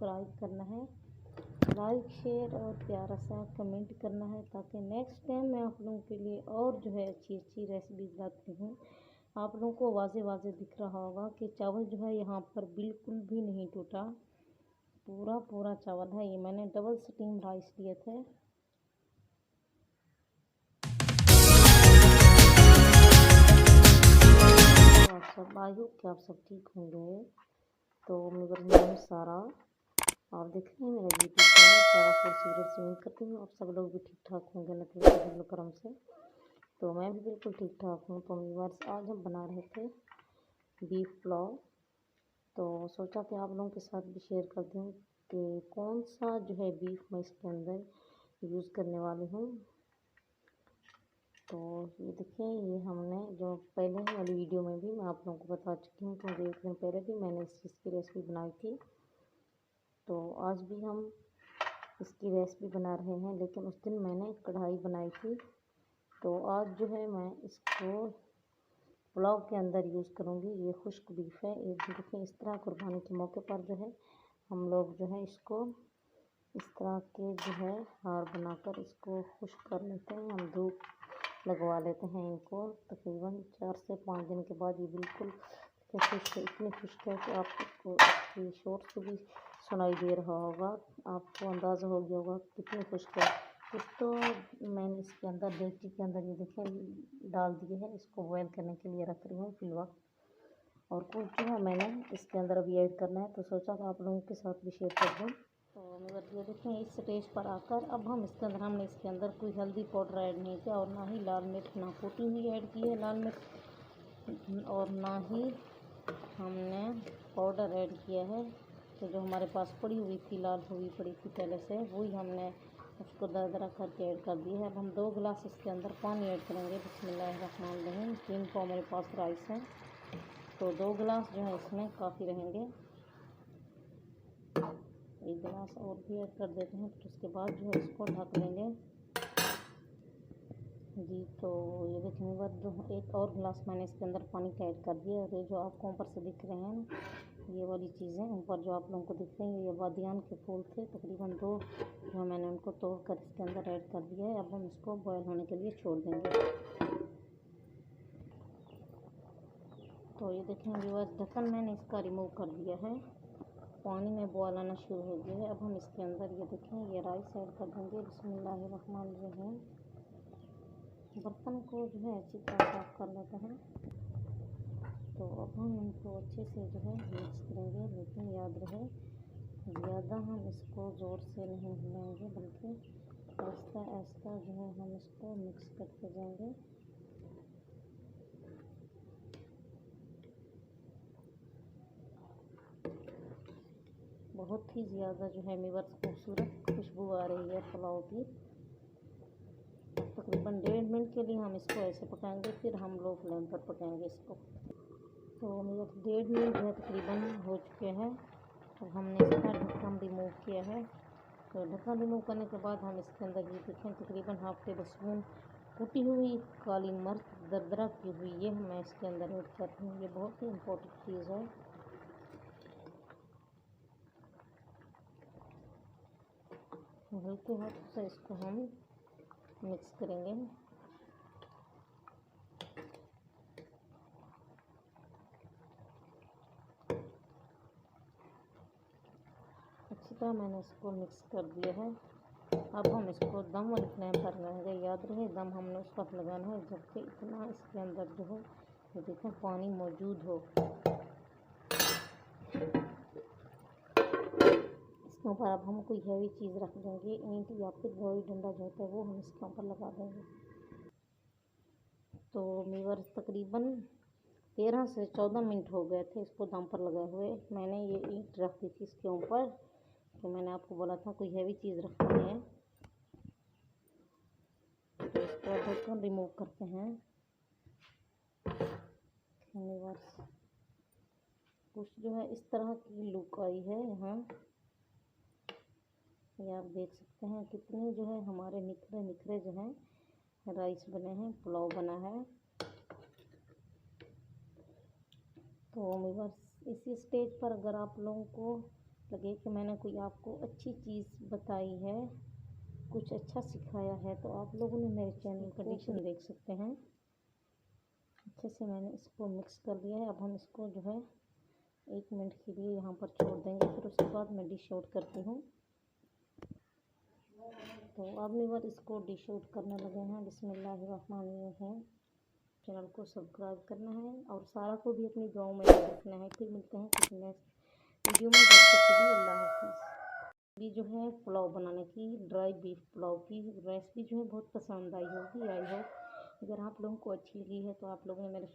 Subscribe करना है, like share और प्यारा सा कमेंट करना है, ताकि नेक्स्ट टाइम मैं आप लोगों के लिए और जो है अच्छी अच्छी रेसिपीज़ लाती हूँ। आप लोगों को वाज़े वाज़े दिख रहा होगा कि चावल जो है यहाँ पर बिल्कुल भी नहीं टूटा, पूरा पूरा चावल है। ये मैंने डबल स्टीम राइस लिए थे। आप सब आई होप कि आप सब ठीक होंगे। तो मेरा नाम सारा, आप देख रहे हैं मेरा यूट्यूब चैनल सारा फूड सीक्रेट्स। उम्मीद करती हूँ आप सब लोग भी ठीक ठाक होंगे न फजल करम से। तो मैं भी बिल्कुल ठीक ठाक हूँ। तो व्यूअर्स, आज हम बना रहे थे बीफ पुलाव। तो सोचा कि आप लोगों के साथ भी शेयर कर दूँ कि कौन सा जो है बीफ मैं इसके अंदर यूज़ करने वाली हूँ। तो ये देखिए, ये हमने जो पहले वाली वीडियो में भी मैं आप लोगों को बता चुकी हूँ, क्योंकि एक दिन पहले भी मैंने इस चीज़ की रेसिपी बनाई थी। तो आज भी हम इसकी रेसिपी बना रहे हैं, लेकिन उस दिन मैंने कढ़ाई बनाई थी। तो आज जो है मैं इसको पुलाव के अंदर यूज़ करूँगी। ये खुश्क बीफ है। ये देखिए, इस तरह कुर्बानी के मौके पर जो है हम लोग जो है इसको इस तरह के जो है हार बनाकर इसको खुश्क कर लेते हैं। हम धूप लगवा लेते हैं इनको। तकरीबन 4 से 5 दिन के बाद ये बिल्कुल खुश्क है, इतनी खुश्क है कि आपको इसकी शोर से भी सुनाई दे रहा होगा, आपको अंदाज़ा हो गया होगा कितनी खुश्क है। कुछ तो मैंने इसके अंदर डेगची के अंदर ये देखें डाल दिए हैं, इसको बॉयल करने के लिए रख रही हूँ फिलहाल। और कुछ जो है मैंने इसके अंदर अभी ऐड करना है, तो सोचा कि आप लोगों के साथ भी शेयर कर दूँ। तो मेरा ये देखें, इस स्टेज पर आकर अब हम हमने इसके अंदर कोई हल्दी पाउडर ऐड नहीं किया, और ना ही लाल मिर्च, ना कुटी हुई ऐड की है लाल मिर्च, और ना ही हमने पाउडर ऐड किया है। तो जो हमारे पास पड़ी हुई थी, लाल हुई पड़ी थी पहले से, वही हमने उसको दरदरा करके ऐड कर दिया है। अब हम 2 गिलास इसके अंदर पानी ऐड करेंगे। बिस्मिल्लाहिर्रहमानिर्रहीम। 3 पाव मेरे पास राइस है, तो 2 गिलास जो है इसमें काफ़ी रहेंगे। 1 गिलास और भी ऐड कर देते हैं, फिर उसके बाद जो है इसको ढक लेंगे जी। तो ये देखने के बाद जो 1 और गिलास मैंने इसके अंदर पानी का ऐड कर दिया। और ये जो आपको ऊपर से दिख रहे हैं ना, ये वाली चीज़ें ऊपर जो आप लोगों को दिख रही हैं, ये बादियान के फूल थे। तकरीबन 2 जो मैंने उनको तोड़कर इसके अंदर ऐड कर दिया है। अब हम इसको बॉयल होने के लिए छोड़ देंगे। तो ये देखें व्यूअर्स, ढक्कन मैंने इसका रिमूव कर दिया है। पानी में बॉयल आना शुरू हो गया है। अब हम इसके अंदर ये देखें ये राइस ऐड कर देंगे। बिस्मिल्लाहिर्रहमानिर्रहीम। बर्तन को जो है अच्छी तरह साफ कर लेते हैं। तो अब हम इनको अच्छे से जो है मिक्स करेंगे, लेकिन याद रहे ज़्यादा हम इसको ज़ोर से नहीं हिलाएंगे, बल्कि आहिस्ता आहिस्ता जो है हम इसको मिक्स करते जाएंगे। बहुत ही ज़्यादा जो है व्यूअर्स खूबसूरत खुशबू आ रही है पुलाव की। तकरीबन 1.5 मिनट के लिए हम इसको ऐसे पकाएंगे, फिर हम लो फ्लेम पर पकाएंगे इसको। तो मेरा 1.5 मिनट जो है तकरीबन हो चुके हैं। अब हमने इसका ढक्कन रिमूव किया है। तो ढक्कन रिमूव करने के बाद हम इसके अंदर ये देखें तकरीबन ½ टेबल स्पून कुटी हुई काली मिर्च दरदरा की हुई, ये मैं इसके अंदर ऐड करती हूँ। ये बहुत ही इम्पोर्टेंट चीज़ है। हल्के हाथ से इसको हम मिक्स करेंगे। अच्छी तरह मैंने इसको मिक्स कर दिया है। अब हम इसको दम वाली फ्लेम पर लगाएंगे। याद रहे दम हमने उस वक्त लगाना है जबकि इतना इसके अंदर जो है ये देखें पानी मौजूद हो। इसके ऊपर अब हम कोई हैवी चीज़ रख देंगे, ईंट या फिर लोही डंडा जो होता है वो हम इसके ऊपर लगा देंगे। तो व्यूअर्स, तकरीबन 13 से 14 मिनट हो गए थे इसको दम पर लगाए हुए। मैंने ये ईंट रख दी थी इसके ऊपर, तो मैंने आपको बोला था कोई हैवी चीज़ रखनी है। तो इसको ढक्कन रिमूव करते हैं। व्यूअर्स, कुछ जो है इस तरह की लुक आई है यहाँ, ये आप देख सकते हैं कितनी जो है हमारे निखरे निखरे जो हैं राइस बने हैं, पुलाव बना है। तो व्यूअर्स, इसी स्टेज पर अगर आप लोगों को लगे कि मैंने कोई आपको अच्छी चीज़ बताई है, कुछ अच्छा सिखाया है, तो आप लोगों ने मेरे चैनल कंडीशन देख सकते हैं। अच्छे से मैंने इसको मिक्स कर लिया है। अब हम इसको जो है 1 मिनट के लिए यहाँ पर छोड़ देंगे, फिर उसके बाद मैं डिश आउट करती हूँ। तो अब मेरे इसको डिश आउट करने लगे हैं। बिस्मिल्लाहिर्रहमानिर्रहीम। चैनल को सब्सक्राइब करना है और सारा को भी अपनी दुआओं में याद रखना है। फिर मिलते हैं किसी नेक्स्ट वीडियो में। जब तक के लिए अल्लाह हाफिज़। ये जो है पुलाव बनाने की, ड्राई बीफ पुलाव की रेसिपी जो है बहुत पसंद आई होगी। आई होप अगर आप लोगों को अच्छी लगी है तो आप लोगों ने मेरे